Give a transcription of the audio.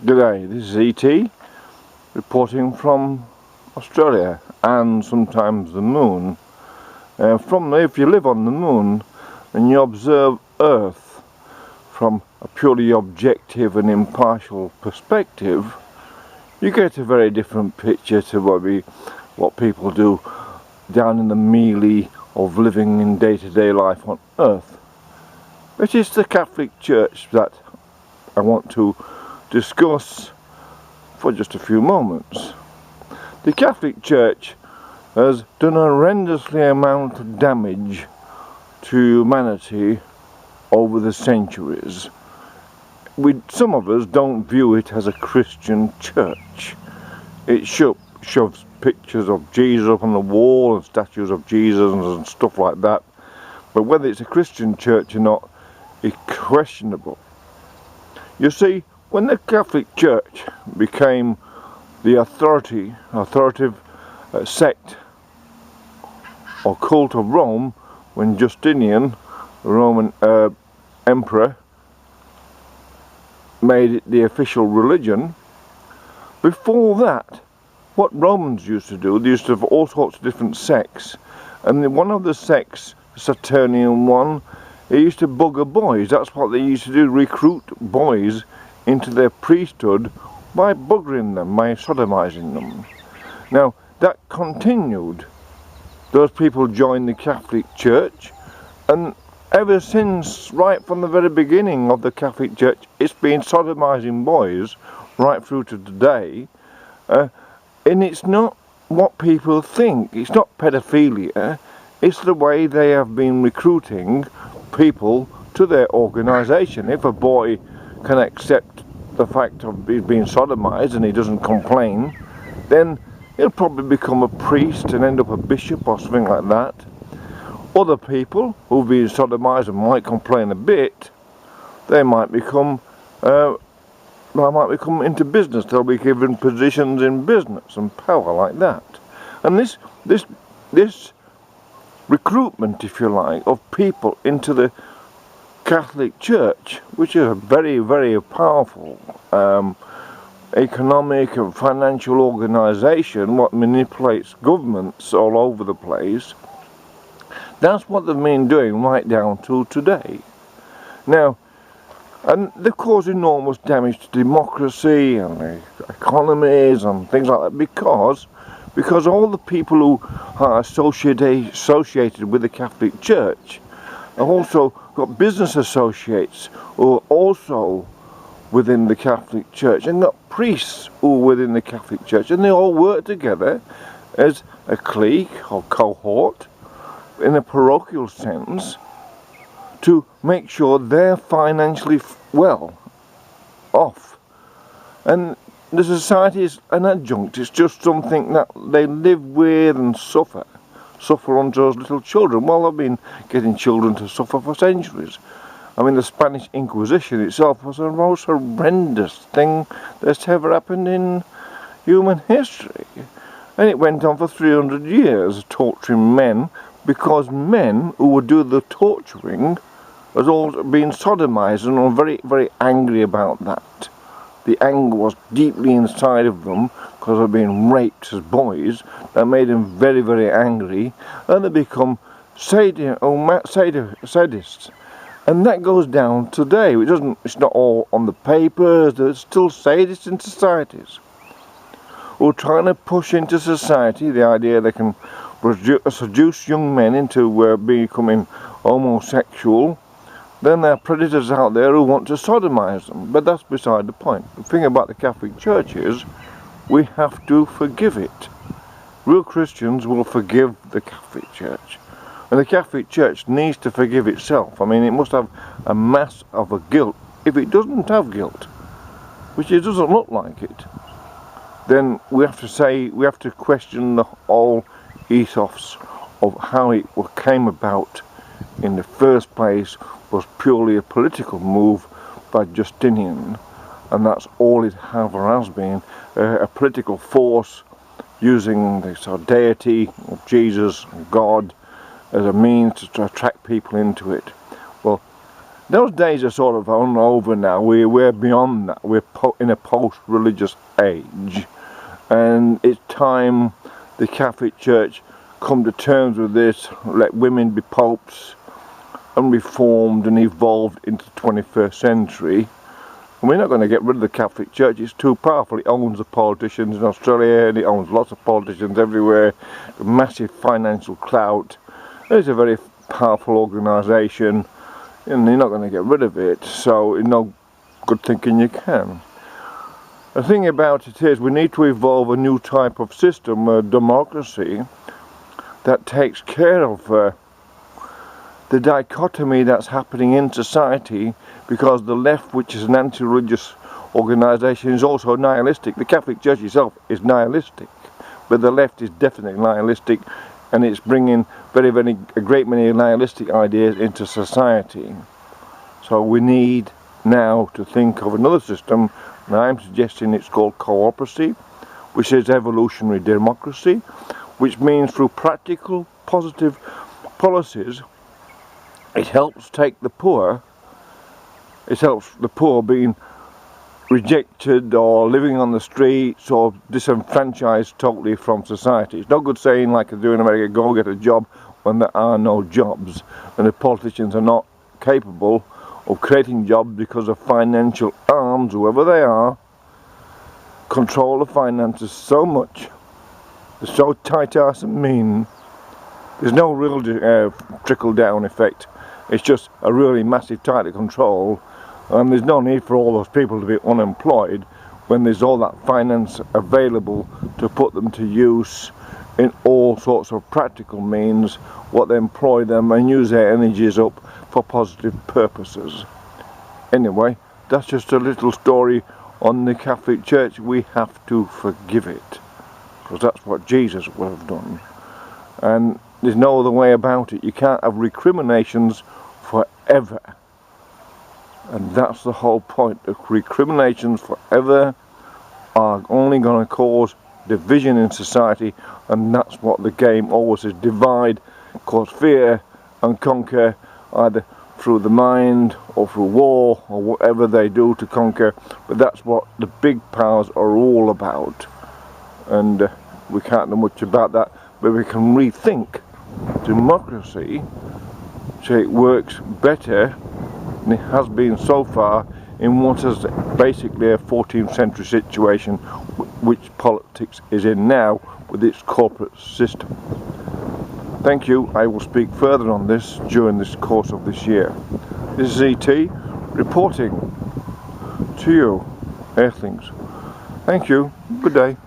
G'day, this is E.T. reporting from Australia and sometimes the moon. If you live on the moon and you observe Earth from a purely objective and impartial perspective, you get a very different picture to what people do down in the melee of living in day-to-day life on Earth. It is the Catholic Church that I want to discuss for just a few moments. The Catholic Church has done a horrendously amount of damage to humanity over the centuries. Some of us don't view it as a Christian church. It shoves pictures of Jesus up on the wall and statues of Jesus and stuff like that. But whether it's a Christian church or not is questionable. You see, when the Catholic Church became the authoritative sect or cult of Rome, when Justinian, the Roman emperor, made it the official religion, before that, what Romans used to do, they used to have all sorts of different sects, and one of the sects, the Saturnian one, they used to bugger boys. That's what they used to do, recruit boys into their priesthood by buggering them, by sodomizing them. Now, that continued. Those people joined the Catholic Church, and ever since, right from the very beginning of the Catholic Church, it's been sodomizing boys right through to today. And it's not what people think. It's not pedophilia. It's the way they have been recruiting people to their organisation. If a boy can accept the fact of being sodomized and he doesn't complain, then he'll probably become a priest and end up a bishop or something like that. Other people who've been sodomized and might complain a bit, they might become into business. They'll be given positions in business and power like that. And this recruitment, if you like, of people into the Catholic Church, which is a very, very powerful economic and financial organisation, what manipulates governments all over the place, that's what they've been doing right down to today. Now, and they've caused enormous damage to democracy and the economies and things like that because all the people who are associated with the Catholic Church have also got business associates who are also within the Catholic Church, and got priests who are within the Catholic Church, and they all work together as a clique or cohort in a parochial sense to make sure they're financially well off. And the society is an adjunct. It's just something that they live with and suffer unto those little children. Well, they've been getting children to suffer for centuries. I mean, the Spanish Inquisition itself was the most horrendous thing that's ever happened in human history. And it went on for 300 years, torturing men, because men who would do the torturing had all been sodomized and were very, very angry about that. The anger was deeply inside of them because they've been raped as boys. That made them very, very angry, and they become sadists. And that goes down today. It's not all on the papers. There's still sadists in societies who are trying to push into society the idea they can seduce young men into becoming homosexual. Then there are predators out there who want to sodomize them, but that's beside the point. The thing about the Catholic Church is we have to forgive it. Real Christians will forgive the Catholic Church, and the Catholic Church needs to forgive itself. I mean, it must have a mass of a guilt. If it doesn't have guilt, which it doesn't look like it, then we have to question the whole ethos of how it came about in the first place. Was purely a political move by Justinian, and that's all it ever has been, a political force using the sort of deity of Jesus and God as a means to attract people into it. Well, Those days are sort of over now. We're beyond that. We're in a post-religious age, and it's time the Catholic Church come to terms with this, let women be popes, and reformed and evolved into the 21st century. And we're not going to get rid of the Catholic Church. It's too powerful. It owns the politicians in Australia, and it owns lots of politicians everywhere. Massive financial clout. It's a very powerful organisation, and you're not going to get rid of it, so it's no good thinking you can. The thing about it is we need to evolve a new type of system, a democracy, that takes care of the dichotomy that's happening in society, because the left, which is an anti-religious organisation, is also nihilistic. The Catholic Church itself is nihilistic, but the left is definitely nihilistic, and it's bringing a great many nihilistic ideas into society. So we need now to think of another system, and I'm suggesting it's called cooperacy, which is evolutionary democracy, which means through practical, positive policies, it helps take the poor, it helps the poor being rejected or living on the streets or disenfranchised totally from society. It's no good saying, like they do in America, go get a job when there are no jobs, and the politicians are not capable of creating jobs because of financial arms, whoever they are, control the finances so much, they're so tight-ass and mean, there's no real trickle-down effect. It's just a really massive tighter control, and there's no need for all those people to be unemployed when there's all that finance available to put them to use in all sorts of practical means, what they employ them and use their energies up for positive purposes. Anyway, that's just a little story on the Catholic Church. We have to forgive it, because that's what Jesus would have done. And there's no other way about it. You can't have recriminations forever. And that's the whole point. The recriminations forever are only going to cause division in society, and that's what the game always is: divide, cause fear, and conquer, either through the mind or through war or whatever they do to conquer. But that's what the big powers are all about, and we can't know much about that, but we can rethink democracy so it works better than it has been so far in what is basically a 14th century situation, which politics is in now with its corporate system. Thank you. I will speak further on this during this course of this year. This is E.T. reporting to you, Earthlings. Thank you. Good day.